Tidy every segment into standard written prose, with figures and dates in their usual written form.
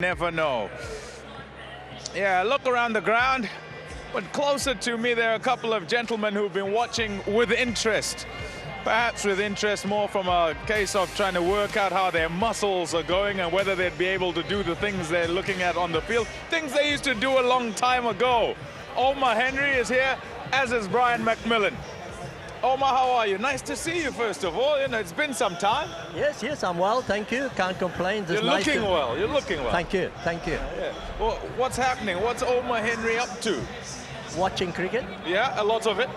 Never know. Yeah, look around the ground, but closer to me there are a couple of gentlemen who've been watching with interest. Perhaps with interest more from a case of trying to work out how their muscles are going and whether they'd be able to do the things they're looking at on the field, things they used to do a long time ago. Omar Henry is here, as is Brian McMillan. Omar, how are you? Nice to see you, first of all. You know, it's been some time. Yes, I'm well, thank you. Can't complain. You're looking well. You're looking well. Thank you. Yeah. Well, what's happening? What's Omar Henry up to? Watching cricket. Yeah, a lot of it.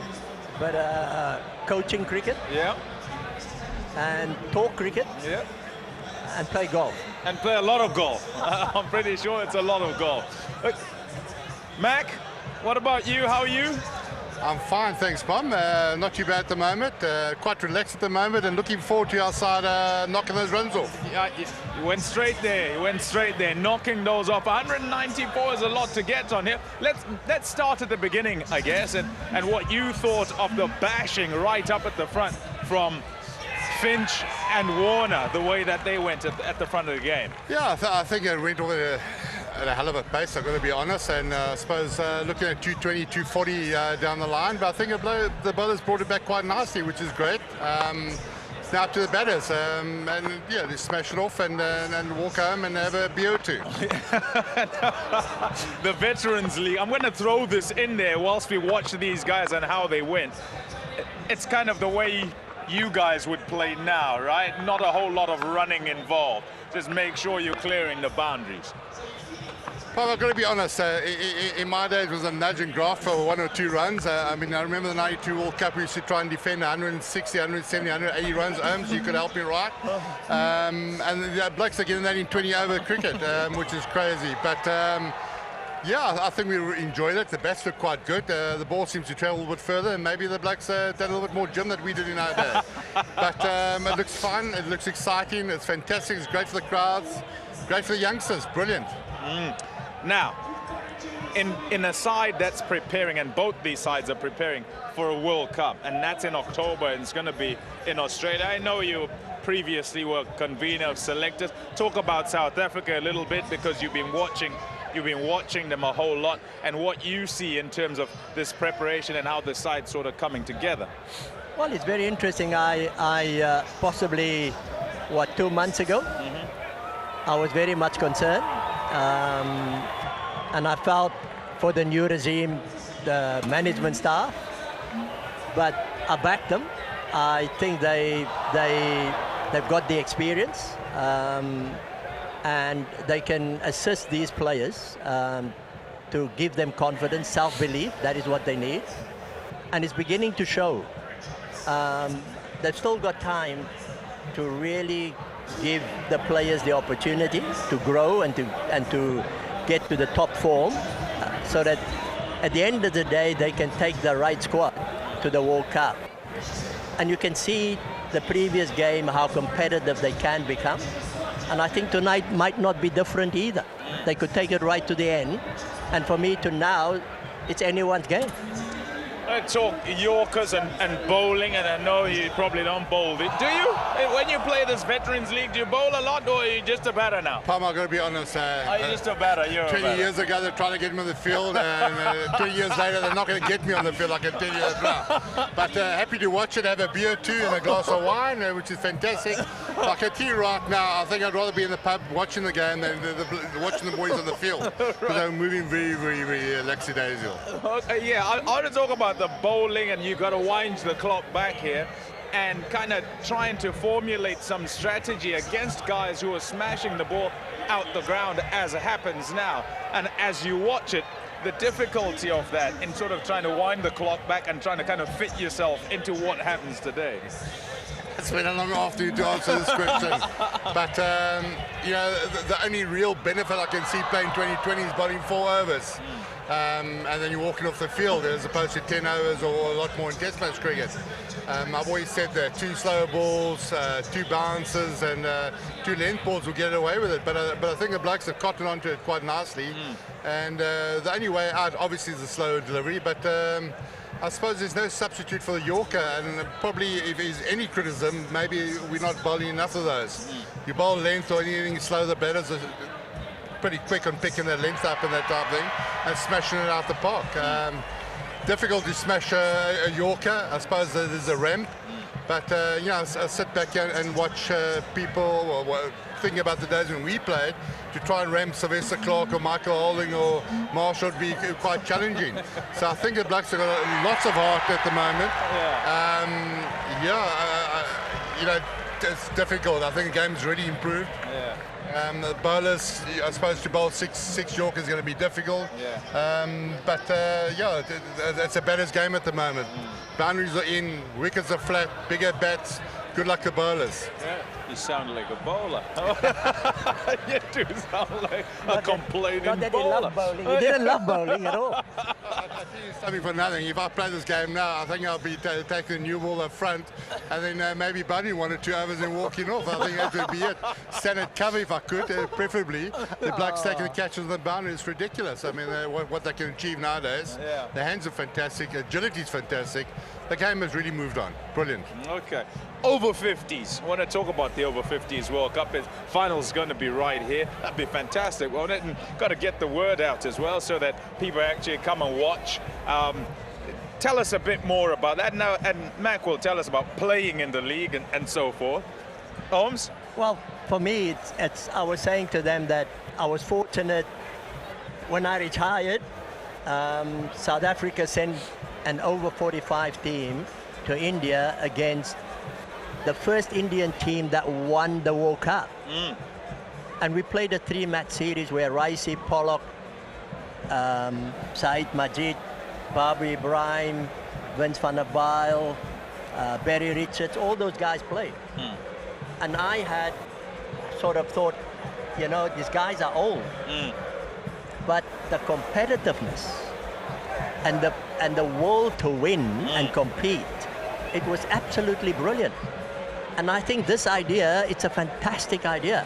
But coaching cricket. Yeah. And talk cricket. Yeah. And play golf. And play a lot of golf. I'm pretty sure it's a lot of golf. Look, Mac, what about you? How are you? I'm fine, thanks, Pom. Not too bad at the moment. Quite relaxed at the moment, and looking forward to our side knocking those runs off. Yeah, you went straight there. You went straight there, knocking those off. 194 is a lot to get on here. Let's start at the beginning, I guess, and what you thought of the bashing right up at the front from Finch and Warner, the way that they went at the front of the game. Yeah, I think it went all at a hell of a pace, I've got to be honest, and I suppose looking at 220, 240 down the line, but I think the bowlers brought it back quite nicely, which is great. It's now up to the batters, and yeah, they smash it off and walk home and have a beer or two. The Veterans League, I'm going to throw this in there whilst we watch these guys and how they win. It's kind of the way you guys would play now, right? Not a whole lot of running involved. Just make sure you're clearing the boundaries. Well, I've got to be honest, in my days it was a nudge and graft for 1 or 2 runs. I mean, I remember the 92 World Cup, we used to try and defend 160, 170, 180 runs home, so you could help me right. And the blokes are getting that in 20 over cricket, which is crazy. But yeah, I think we enjoyed it. The bats look quite good. The ball seems to travel a bit further, and maybe the blokes done a little bit more gym than we did in our day. But it looks fun, it looks exciting, it's fantastic, it's great for the crowds, great for the youngsters, brilliant. Now, in a side that's preparing, and both these sides are preparing for a World Cup, and that's in October, and it's going to be in Australia. I know you previously were convener of selectors. Talk about South Africa a little bit, because you've been watching them a whole lot, and what you see in terms of this preparation and how the side's sort of coming together. Well, it's very interesting. I possibly, 2 months ago, I was very much concerned. And I felt for the new regime, the management staff, but I backed them. I think they've got the experience, and they can assist these players to give them confidence, self-belief. That is what they need, and it's beginning to show. They've still got time to really give the players the opportunity to grow and to get to the top form, so that at the end of the day they can take the right squad to the World Cup. And you can see the previous game how competitive they can become, and I think tonight might not be different either. They could take it right to the end, and for me to now, it's anyone's game. Let's talk Yorkers and bowling, and I know you probably don't bowl it. Do you? When you play this Veterans League, do you bowl a lot, or are you just a batter now? Pom, I've got to be honest. Are you just a batter? You're 20 years ago, they're trying to get me on the field, and 20 years later, they're not going to get me on the field, I can tell you that now. But happy to watch it, have a beer too, and a glass of wine, which is fantastic. I can tell you right now, I think I'd rather be in the pub watching the game than watching the boys on the field, because they're moving very, very, very lackadaisical. Okay, yeah, I want to talk about the bowling, and you've got to wind the clock back here and kind of trying to formulate some strategy against guys who are smashing the ball out the ground, as it happens now. And as you watch it, the difficulty of that in sort of trying to wind the clock back and trying to kind of fit yourself into what happens today. It's been a long afternoon to answer this question. But, you know, the only real benefit I can see playing 2020 is bowling 4 overs. And then you're walking off the field as opposed to 10 overs or a lot more in test match cricket. I've always said that 2 slower balls, 2 bounces, and 2 length balls will get away with it. But I think the blokes have cottoned onto it quite nicely. And the only way out, obviously, is a slower delivery. But I suppose there's no substitute for the Yorker, and probably if there's any criticism, maybe we're not bowling enough of those. You bowl length or anything slow, the batters pretty quick on picking their length up and that type of thing, and smashing it out the park. Difficult to smash a Yorker. I suppose there's a ramp, but you know, I sit back and watch people think about the days when we played. To try and ramp Sylvester Clarke or Michael Holding or Marshall would be quite challenging. So I think the Blacks have got lots of heart at the moment. You know, it's difficult. I think the game's really improved. The bowlers, I suppose, to bowl six Yorkers is going to be difficult. But yeah, it's a batter's game at the moment. Boundaries are in, wickets are flat, bigger bats. Good luck to bowlers. You sound like a bowler. You do sound like a complaining not that bowler. He loved bowling. He didn't love bowling at all. I tell you something for nothing. If I play this game now, I think I'll be taking the new ball up front, and then maybe bunting 1 or 2 overs and walking off. I think that would be it. Stand at cover if I could, preferably. The Blacks taking the catches on the boundary is ridiculous. I mean, what they can achieve nowadays. The hands are fantastic. Agility is fantastic. The game has really moved on. Brilliant. Okay. Over-50s. I want to talk about the Over-50s World Cup. Its final's going to be right here. That'd be fantastic, won't it? And got to get the word out as well so that people actually come and watch. Tell us a bit more about that now, and Mac will tell us about playing in the league and so forth. Holmes? Well, for me, I was saying to them that I was fortunate when I retired. South Africa sent an over-45 team to India against the first Indian team that won the World Cup. And we played a 3-match series where Raisi, Pollock, Saeed Majid, Babu Ibrahim, Vince van der Bijl, Barry Richards, all those guys played. And I had sort of thought, you know, these guys are old. But the competitiveness and the will to win and compete, it was absolutely brilliant. And I think this idea, it's a fantastic idea.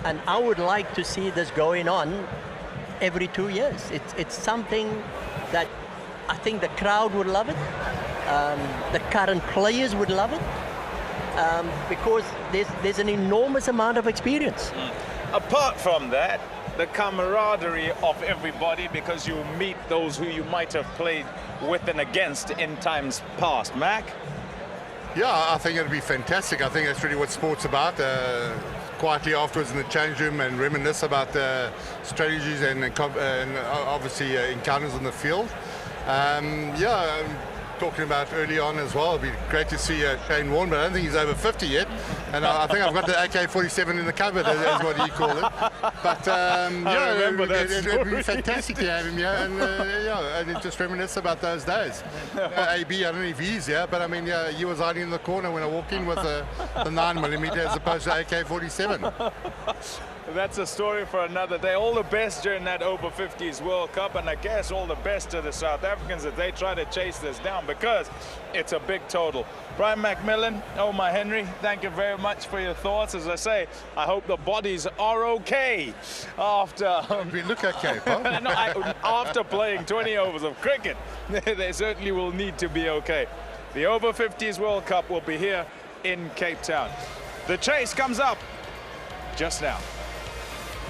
And I would like to see this going on every 2 years. It's something that I think the crowd would love it. The current players would love it. Because there's an enormous amount of experience. Apart from that, the camaraderie of everybody, because you meet those who you might have played with and against in times past. Mac? Yeah, I think it'll be fantastic. I think that's really what sport's about. Quietly afterwards in the change room and reminisce about strategies and obviously encounters on the field. Talking about early on as well, it'd be great to see Shane Warne, but I don't think he's over 50 yet. And I think I've got the AK-47 in the cupboard, as what he called it. But it'd be fantastic to have him here, and just reminisce about those days. AB, I don't know if he's here, but I mean, he was hiding in the corner when I walked in with the 9mm as opposed to AK-47. That's a story for another day. All the best during that Over-50s World Cup, and I guess all the best to the South Africans as they try to chase this down, because it's a big total. Brian McMillan, Omar Henry, thank you very much for your thoughts. As I say, I hope the bodies are okay after... We look okay, Paul. No, after playing 20 overs of cricket. They certainly will need to be okay. The Over-50s World Cup will be here in Cape Town. The chase comes up just now.